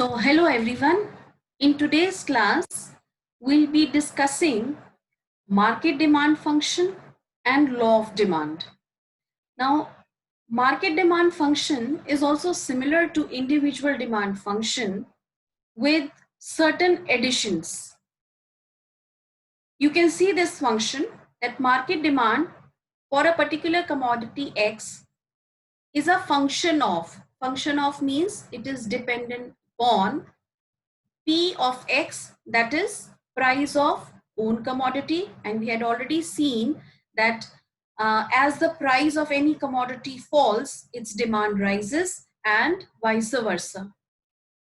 So hello everyone. In today's class, we'll be discussing market demand function and law of demand. Now, market demand function is also similar to individual demand function with certain additions. You can see this function that market demand for a particular commodity X is a function of means it is dependent on P of X, that is price of own commodity, and we had already seen that as the price of any commodity falls, its demand rises and vice versa.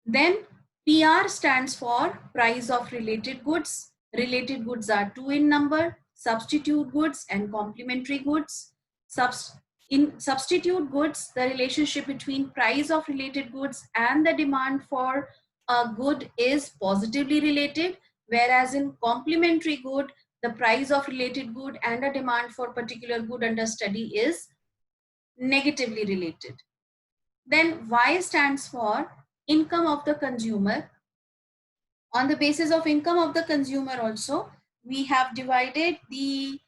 Then PR stands for price of related goods. Related goods are two in number: substitute goods and complementary goods. In substitute goods, the relationship between price of related goods and the demand for a good is positively related, whereas in complementary good, the price of related good and a demand for particular good under study is negatively related. Then Y stands for income of the consumer. On the basis of income of the consumer also, we have divided the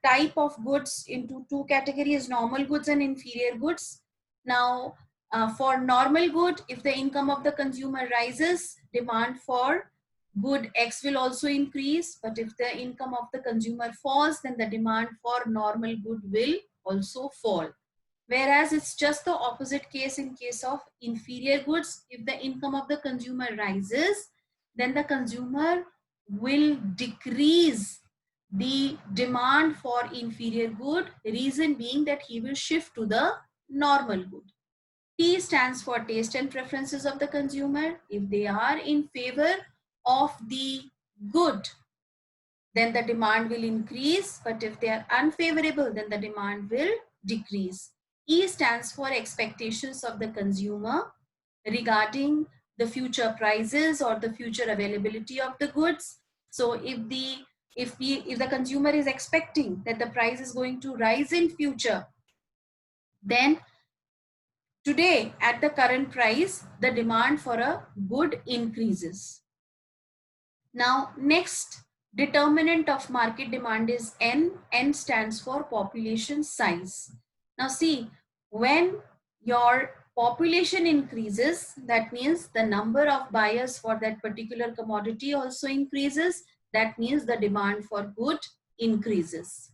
type of goods into two categories: normal goods and inferior goods. Now, for normal good, if the income of the consumer rises, demand for good X will also increase. But if the income of the consumer falls, then the demand for normal good will also fall. Whereas it's just the opposite case in case of inferior goods. If the income of the consumer rises, then the consumer will decrease the demand for inferior good, reason being that he will shift to the normal good. T stands for taste and preferences of the consumer. If they are in favor of the good, then the demand will increase, but if they are unfavorable, then the demand will decrease. E stands for expectations of the consumer regarding the future prices or the future availability of the goods. So if the consumer is expecting that the price is going to rise in future, then today at the current price, the demand for a good increases. Now, next determinant of market demand is N. N stands for population size. Now see, when your population increases, that means the number of buyers for that particular commodity also increases. That means the demand for good increases.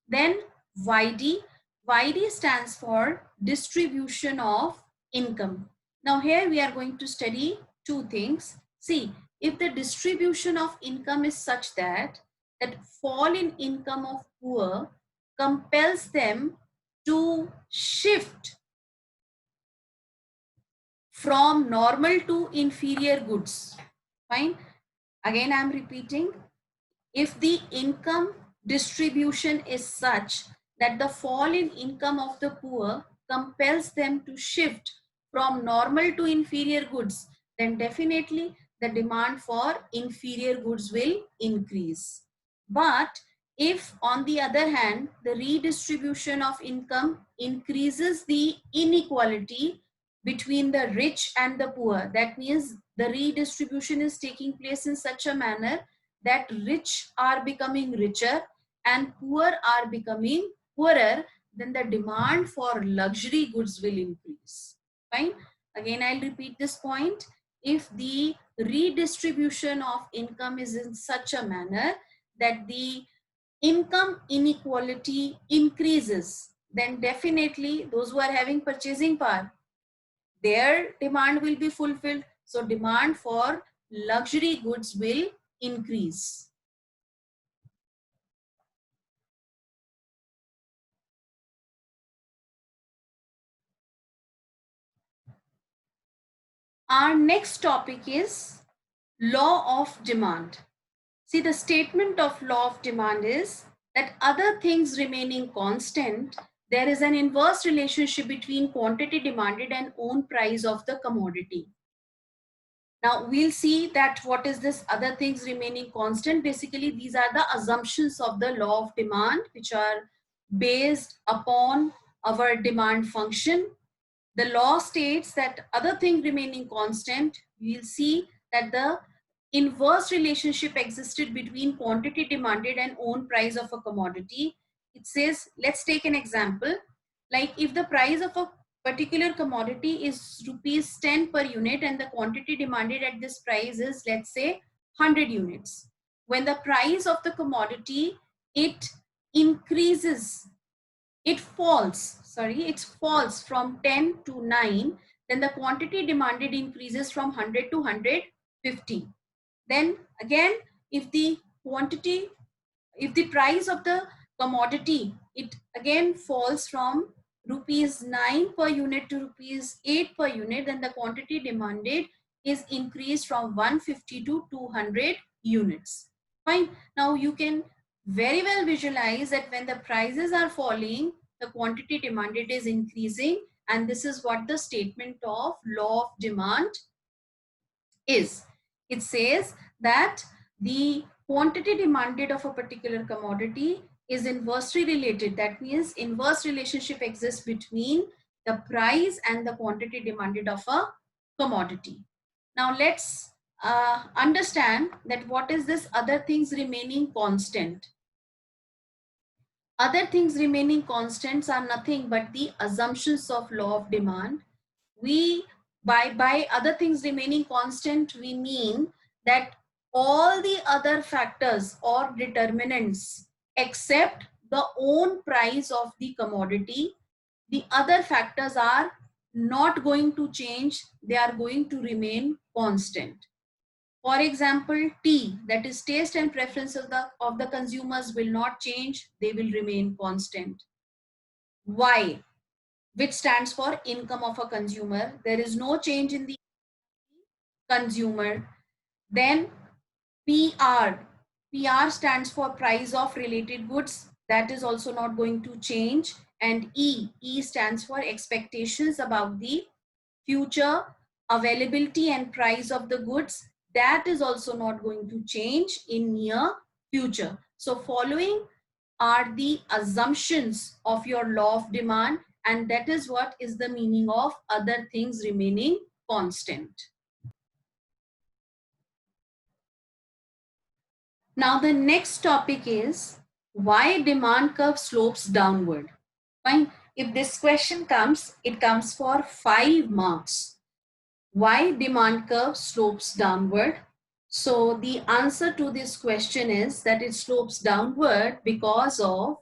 Then YD. YD stands for distribution of income. Now here we are going to study two things. See, if the distribution of income is such that fall in income of poor compels them to shift from normal to inferior goods. Fine. Again, I am repeating. If the income distribution is such that the fall in income of the poor compels them to shift from normal to inferior goods, then definitely the demand for inferior goods will increase. But if on the other hand, the redistribution of income increases the inequality between the rich and the poor, that means the redistribution is taking place in such a manner that rich are becoming richer and poor are becoming poorer, then the demand for luxury goods will increase. Fine. Again, I'll repeat this point. If the redistribution of income is in such a manner that the income inequality increases, then definitely those who are having purchasing power, their demand will be fulfilled. So demand for luxury goods will increase. Our next topic is law of demand. See, the statement of law of demand is that other things remaining constant, there is an inverse relationship between quantity demanded and own price of the commodity. Now we'll see that what is this other things remaining constant. Basically, these are the assumptions of the law of demand which are based upon our demand function. The law states that other thing remaining constant, we'll see that the inverse relationship existed between quantity demanded and own price of a commodity. It says, let's take an example. Like if the price of a particular commodity is rupees 10 per unit and the quantity demanded at this price is, let's say, 100 units. When the price of the commodity, it increases, it falls from 10 to 9, then the quantity demanded increases from 100 to 150. Then again, if the quantity, if the price of the commodity, it again falls from rupees 9 per unit to rupees 8 per unit, then the quantity demanded is increased from 150 to 200 units. Fine. Now you can very well visualize that when the prices are falling, the quantity demanded is increasing, and this is what the statement of law of demand is. It says that the quantity demanded of a particular commodity is inversely related. That means inverse relationship exists between the price and the quantity demanded of a commodity. Now let's understand that what is this other things remaining constant. Other things remaining constants are nothing but the assumptions of law of demand. We, by other things remaining constant, we mean that all the other factors or determinants except the own price of the commodity, the other factors are not going to change, they are going to remain constant. For example, T, that is taste and preferences of the consumers, will not change, they will remain constant. Y, which stands for income of a consumer, there is no change in the consumer. Then PR, PR stands for price of related goods, that is also not going to change. And E stands for expectations about the future availability and price of the goods, that is also not going to change in near future. So following are the assumptions of your law of demand, and that is what is the meaning of other things remaining constant. Now the next topic is why demand curve slopes downward. Fine. If this question comes, it comes for 5 marks. Why demand curve slopes downward? So the answer to this question is that it slopes downward because of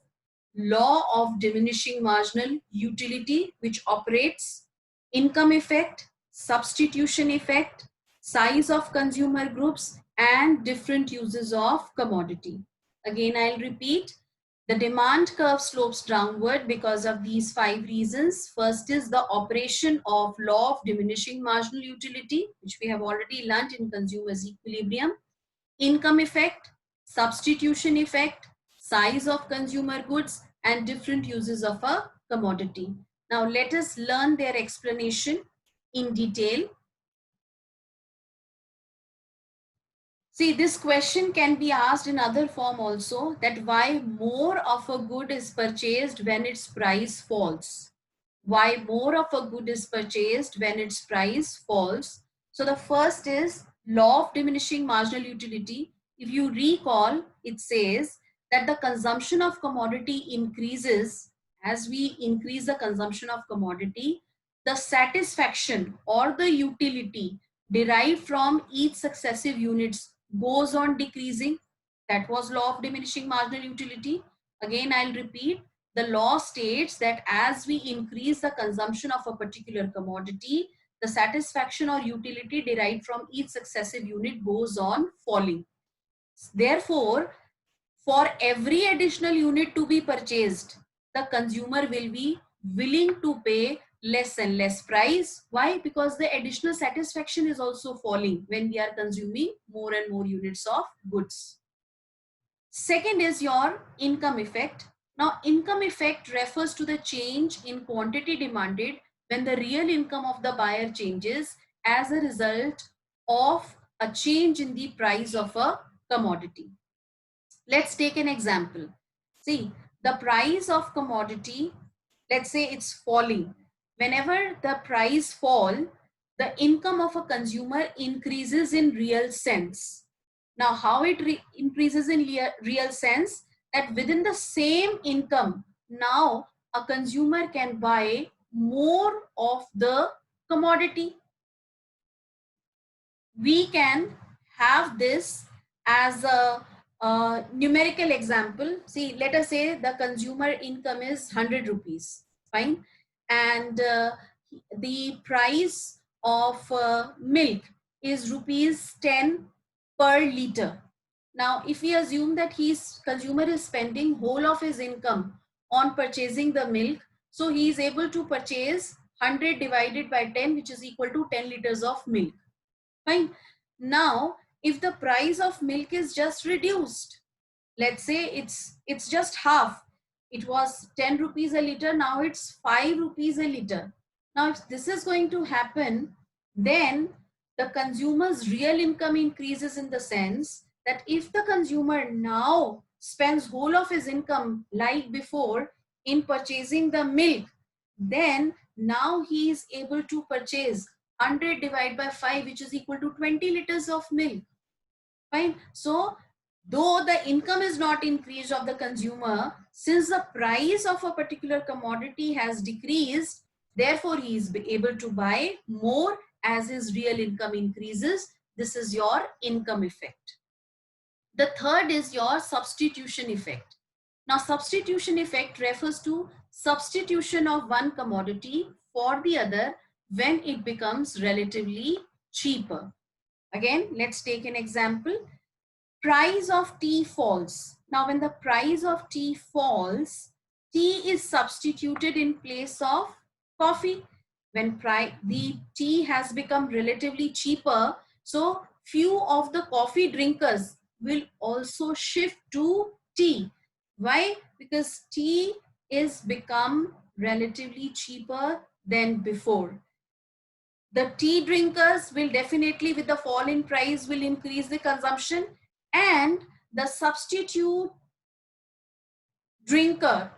law of diminishing marginal utility, which operates income effect, substitution effect, size of consumer groups, and different uses of commodity. Again, I'll repeat. The demand curve slopes downward because of these 5 reasons. First is the operation of law of diminishing marginal utility, which we have already learned in consumers equilibrium. Income effect, substitution effect, size of consumer goods, and different uses of a commodity. Now let us learn their explanation in detail. See, this question can be asked in other form also, that why more of a good is purchased when its price falls. Why more of a good is purchased when its price falls. So the first is law of diminishing marginal utility. If you recall, it says that the consumption of commodity increases as we increase the consumption of commodity. The satisfaction or the utility derived from each successive units goes on decreasing. That was law of diminishing marginal utility. Again, I'll repeat. The law states that as we increase the consumption of a particular commodity, the satisfaction or utility derived from each successive unit goes on falling. Therefore, for every additional unit to be purchased, the consumer will be willing to pay less and less price. Why? Because the additional satisfaction is also falling when we are consuming more and more units of goods. Second is your income effect. Now, income effect refers to the change in quantity demanded when the real income of the buyer changes as a result of a change in the price of a commodity. Let's take an example. See, the price of commodity, let's say it's falling. whenever the price fall, the income of a consumer increases in real sense. Now, how it increases in real sense? That within the same income, now a consumer can buy more of the commodity. We can have this as a numerical example. See, let us say the consumer income is 100 rupees, fine, and the price of milk is rupees 10 per liter. Now, if we assume that consumer is spending whole of his income on purchasing the milk, so he is able to purchase 100 divided by 10, which is equal to 10 liters of milk. Fine. Now, if the price of milk is just reduced, let's say it's just half. It was 10 rupees a liter, now it's 5 rupees a liter. Now, if this is going to happen, then the consumer's real income increases in the sense that if the consumer now spends whole of his income like before in purchasing the milk, then now he is able to purchase 100 divided by 5, which is equal to 20 liters of milk. Fine. So, though the income is not increased of the consumer, since the price of a particular commodity has decreased, therefore he is able to buy more as his real income increases. This is your income effect. The third is your substitution effect. Now, substitution effect refers to substitution of one commodity for the other when it becomes relatively cheaper. Again, let's take an example. Price of tea falls. Now, when the price of tea falls, tea is substituted in place of coffee. When the tea has become relatively cheaper, so few of the coffee drinkers will also shift to tea. Why? Because tea is become relatively cheaper than before. The tea drinkers will definitely, with the fall in price, will increase the consumption, and the substitute drinkers,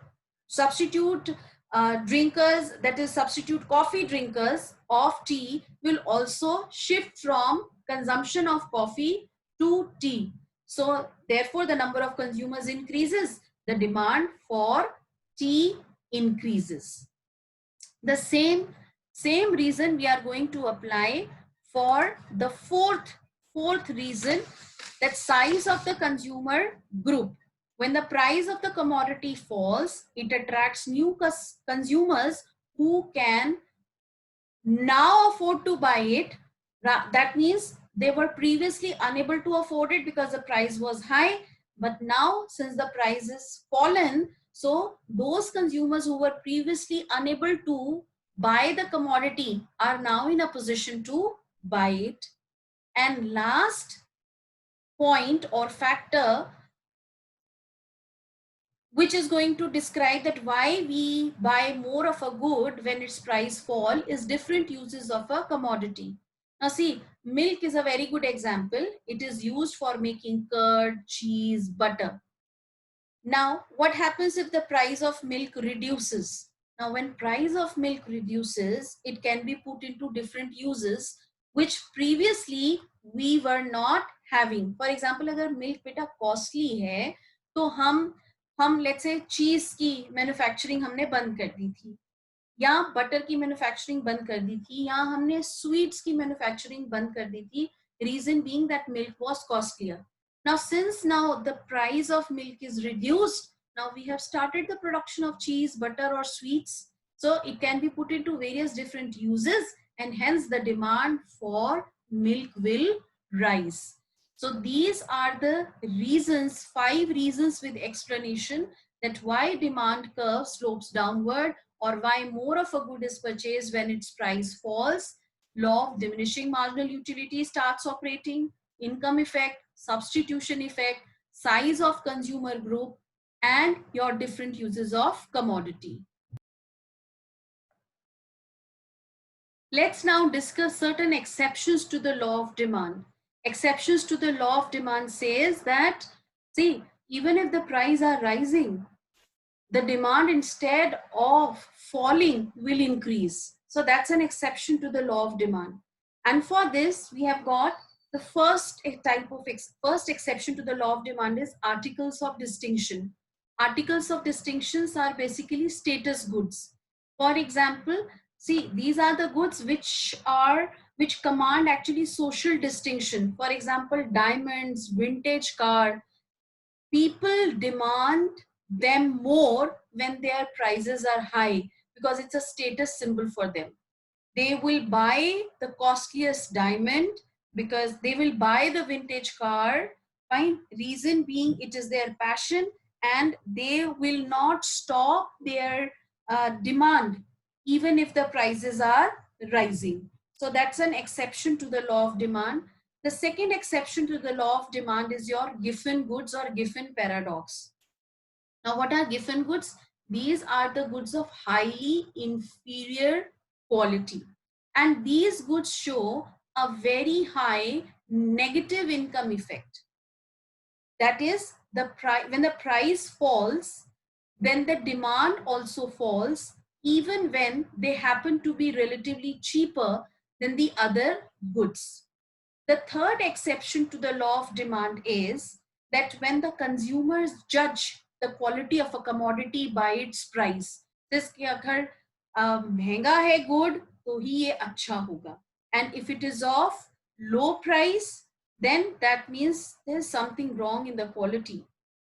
that is substitute coffee drinkers of tea, will also shift from consumption of coffee to tea. So therefore the number of consumers increases, the demand for tea increases. The same reason we are going to apply for the fourth reason, that size of the consumer group. When the price of the commodity falls, it attracts new consumers who can now afford to buy it. That means they were previously unable to afford it because the price was high, but now since the price is fallen, so those consumers who were previously unable to buy the commodity are now in a position to buy it. And last point or factor which is going to describe that why we buy more of a good when its price fall is different uses of a commodity. Now see, milk is a very good example. It is used for making curd, cheese, butter. Now, what happens if the price of milk reduces? Now, when price of milk reduces, it can be put into different uses, which previously we were not having. For example, अगर milk बेटा costly है, तो हम let's say cheese की manufacturing हमने बंद कर दी थी, या बटर की मैन्युफैक्चरिंग बंद कर दी थी, या हमने स्वीट्स की मैन्युफैक्चरिंग बंद कर दी थी. Reason being that milk was costlier. Now, since now the price of milk is reduced, now we have started the production of cheese, butter, or sweets. So it can be put into various different uses, and hence the demand for milk will rise. So these are the reasons, 5 reasons with explanation, that why demand curve slopes downward, or why more of a good is purchased when its price falls. Law of diminishing marginal utility starts operating, income effect, substitution effect, size of consumer group, and your different uses of commodity. Let's now discuss certain exceptions to the law of demand. Exceptions to the law of demand says that, see, even if the prices are rising, the demand, instead of falling, will increase. So that's an exception to the law of demand. And for this, we have got the first type of first exception to the law of demand is articles of distinction. Articles of distinctions are basically status goods. For example, see, these are the goods which command actually social distinction. For example, diamonds, vintage car. People demand them more when their prices are high because it's a status symbol for them. They will buy the costliest diamond because they will buy the vintage car. Fine. Reason being, it is their passion, and they will not stop their demand even if the prices are rising. So that's an exception to the law of demand. The second exception to the law of demand is your Giffen goods or Giffen paradox. Now, what are Giffen goods? These are the goods of highly inferior quality. And these goods show a very high negative income effect. That is, when the price falls, then the demand also falls, even when they happen to be relatively cheaper than the other goods. The third exception to the law of demand is that when the consumers judge the quality of a commodity by its price, this कि अगर महंगा है good तो ही ये अच्छा होगा, and if it is of low price, then that means there's something wrong in the quality.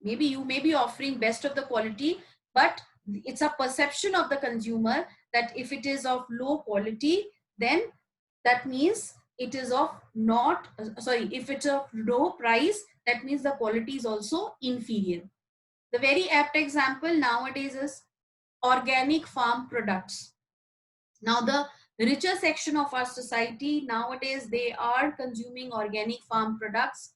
Maybe you may be offering best of the quality, but it's a perception of the consumer that if it is of low quality, then that means it is of not, sorry, if it's of low price, that means the quality is also inferior. The very apt example nowadays is organic farm products. Now the richer section of our society nowadays, they are consuming organic farm products.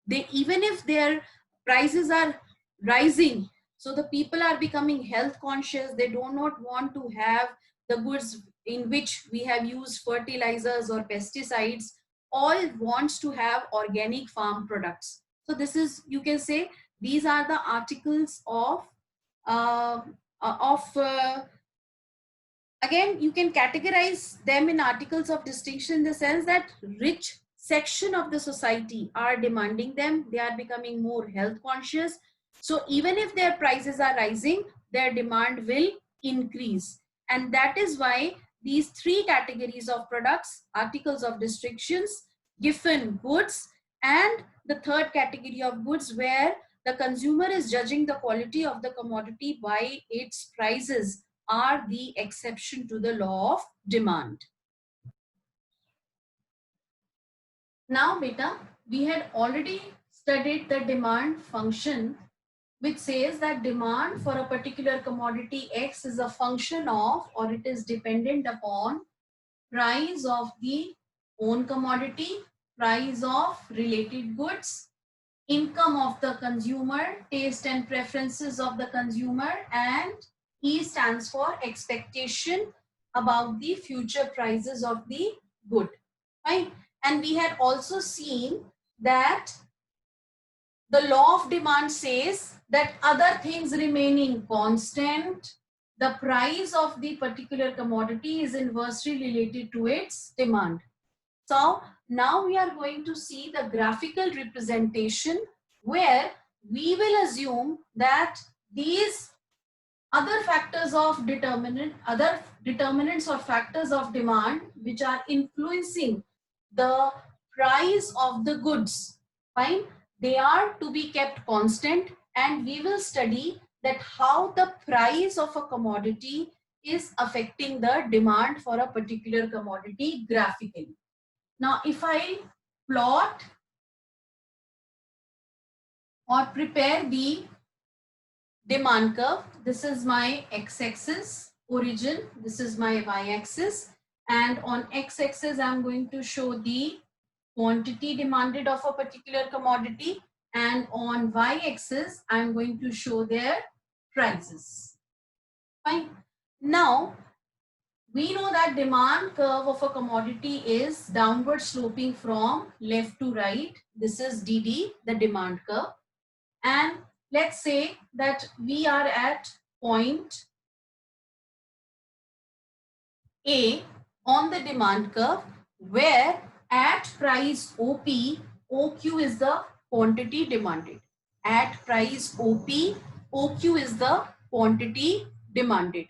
They, even if their prices are rising, so the people are becoming health conscious, they do not want to have the goods in which we have used fertilizers or pesticides, all wants to have organic farm products. So this is, you can say, these are the articles of uh, again, you can categorize them in articles of distinction in the sense that rich section of the society are demanding them. They are becoming more health conscious. So even if their prices are rising, their demand will increase. And that is why these three categories of products, articles of distinctions, Giffen goods, and the third category of goods where the consumer is judging the quality of the commodity by its prices, are the exception to the law of demand. Now, beta, we had already studied the demand function, which says that demand for a particular commodity X is a function of, or it is dependent upon, price of the own commodity, price of related goods, income of the consumer, taste and preferences of the consumer, and E stands for expectation about the future prices of the good, right? And we had also seen that the law of demand says that other things remaining constant, the price of the particular commodity is inversely related to its demand. So now we are going to see the graphical representation where we will assume that these other factors of other determinants or factors of demand which are influencing the price of the goods, fine, they are to be kept constant, and we will study that how the price of a commodity is affecting the demand for a particular commodity graphically. Now, if I plot or prepare the demand curve, this is my x-axis origin, this is my y-axis, and on x-axis I'm going to show the quantity demanded of a particular commodity, and on y-axis I'm going to show their prices. Fine. Now, we know that demand curve of a commodity is downward sloping from left to right. This is DD, the demand curve. And let's say that we are at point A on the demand curve, where at price OP, OQ is the quantity demanded. At price OP, OQ is the quantity demanded.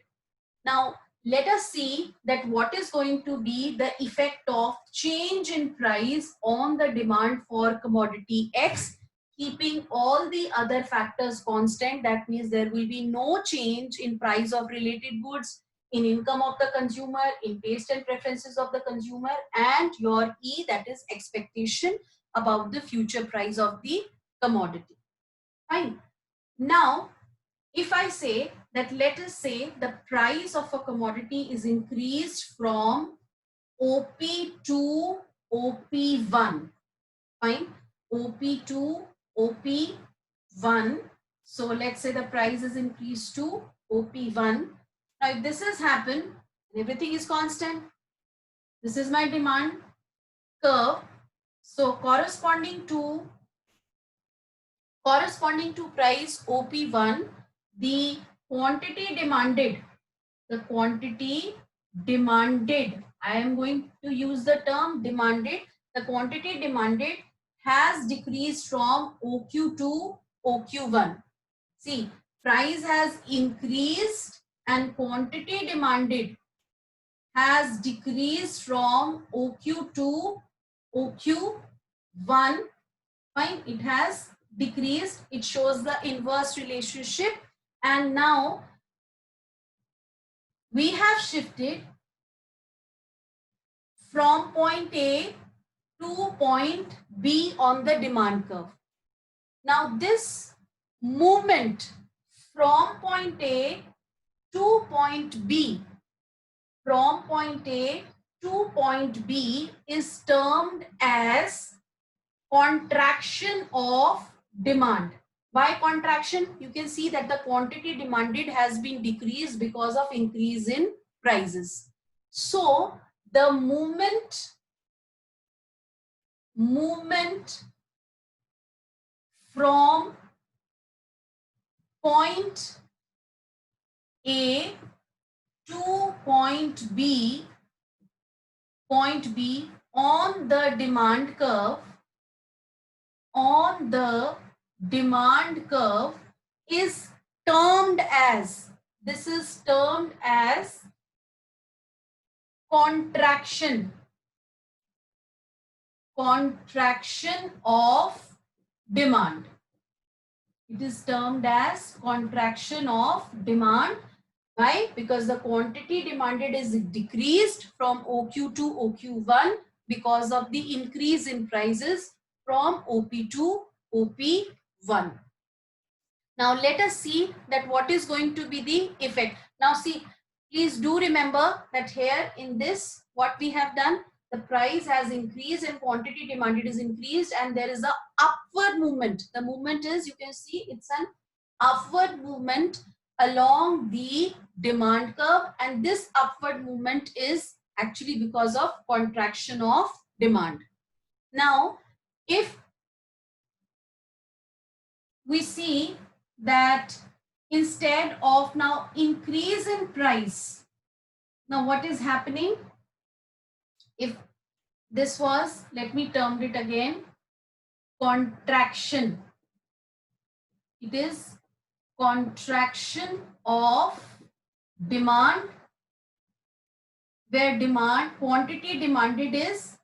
Now, let us see that what is going to be the effect of change in price on the demand for commodity X, keeping all the other factors constant. That means there will be no change in price of related goods, in income of the consumer, in taste and preferences of the consumer, and your E, that is expectation about the future price of the commodity. Fine. Now, if I say that, let us say the price of a commodity is increased from OP to OP1. Fine. OP to OP1. So let's say the price is increased to OP1. Now, if this has happened, everything is constant. This is my demand curve. So corresponding to price OP1, the quantity demanded, I am going to use the term demanded, the quantity demanded has decreased from OQ to OQ1. See, price has increased and quantity demanded has decreased from OQ to OQ1. Fine, it has decreased. It shows the inverse relationship. And now we have shifted from point A to point B on the demand curve. Now this movement from point A to point B, from point A to point B is termed as contraction of demand. By contraction, you can see that the quantity demanded has been decreased because of increase in prices. So the movement from point A to point B on the demand curve, is termed as, this is termed as contraction of demand. It is termed as contraction of demand. Why? Because the quantity demanded is decreased from OQ to OQ1 because of the increase in prices from OP to OP1. Now let us see that what is going to be the effect. Now see, please do remember that here in this, what we have done, the price has increased and quantity demanded is increased, and there is a upward movement. The movement is, you can see, it's an upward movement along the demand curve, and this upward movement is actually because of contraction of demand. Now, if we see that instead of now increase in price, now what is happening? If this was, let me term it again, contraction. It is contraction of demand, where quantity demanded is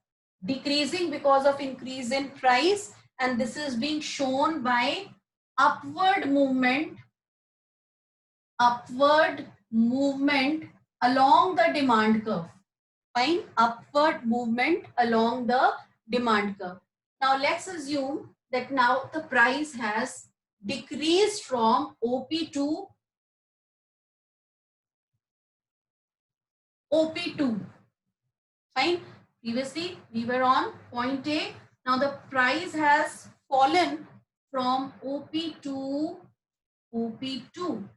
decreasing because of increase in price, and this is being shown by upward movement along the demand curve. Fine, upward movement along the demand curve. Now let's assume that now the price has decreased from OP to OP2. Fine. Previously we were on point A. Now the price has fallen from OP to OP2.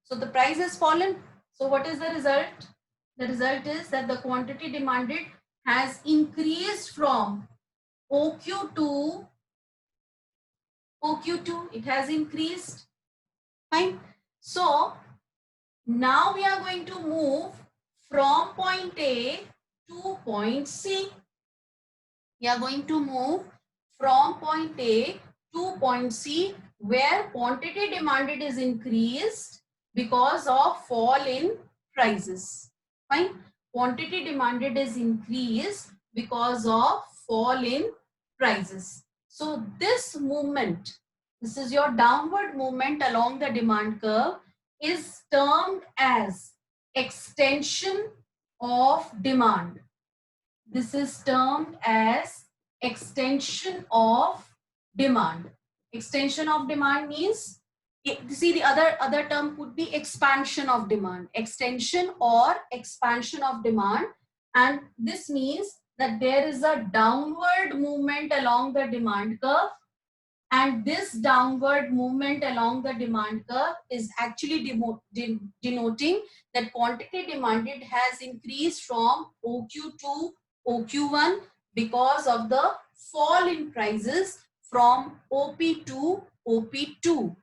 So the price has fallen. So what is the result? The result is that the quantity demanded has increased from OQ to OQ2. It has increased. Fine. So now we are going to move from point A to point C. We are going to move from point A to point C, where quantity demanded is increased because of fall in prices. Fine. Quantity demanded is increased because of fall in prices. So this movement, this is your downward movement along the demand curve, is termed as extension of demand. This is termed as extension of demand. Extension of demand means, see, the other term could be expansion of demand, extension or expansion of demand. And this means that there is a downward movement along the demand curve, and this downward movement along the demand curve is actually denoting that quantity demanded has increased from OQ to OQ1 because of the fall in prices from OP to OP2.